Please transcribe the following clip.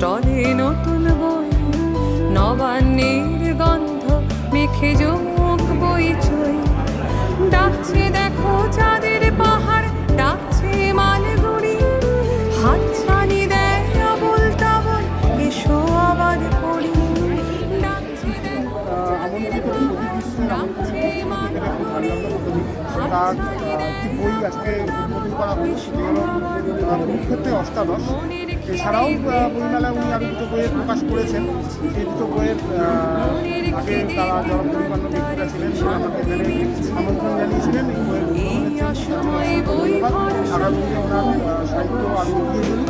স্টলে নতুন বই, নবান্নের গন্ধ মেখে যোগ বই চই। ডাকছে দেখো চাঁদের পাহাড়, ডাকছে মালগুড়ি, হাতছানি দেয় আবল তাবল, এসো আবার পড়ি। ডাকছে দেখো চাঁদের পাহাড়, ডাকছে মালগুড়ি, তার একটি বই আজকে উদ্বোধন করা হলো, সেটি হলো কুরুক্ষেত্রের অষ্টাদশ। এছাড়াও বইমেলায় উনি আরও দুটো বইয়ের প্রকাশ করেছেন। সেই দুটো বইয়ের আগে তারা যারা পরিমাণ্য ব্যক্তিরা ছিলেন তারা আমাকে এখানে আমন্ত্রণ জানিয়েছিলেন এই বইয়ের ধন্যবাদ। আগামী দিনে ওনার সাহিত্য আরও এগিয়ে চলুক।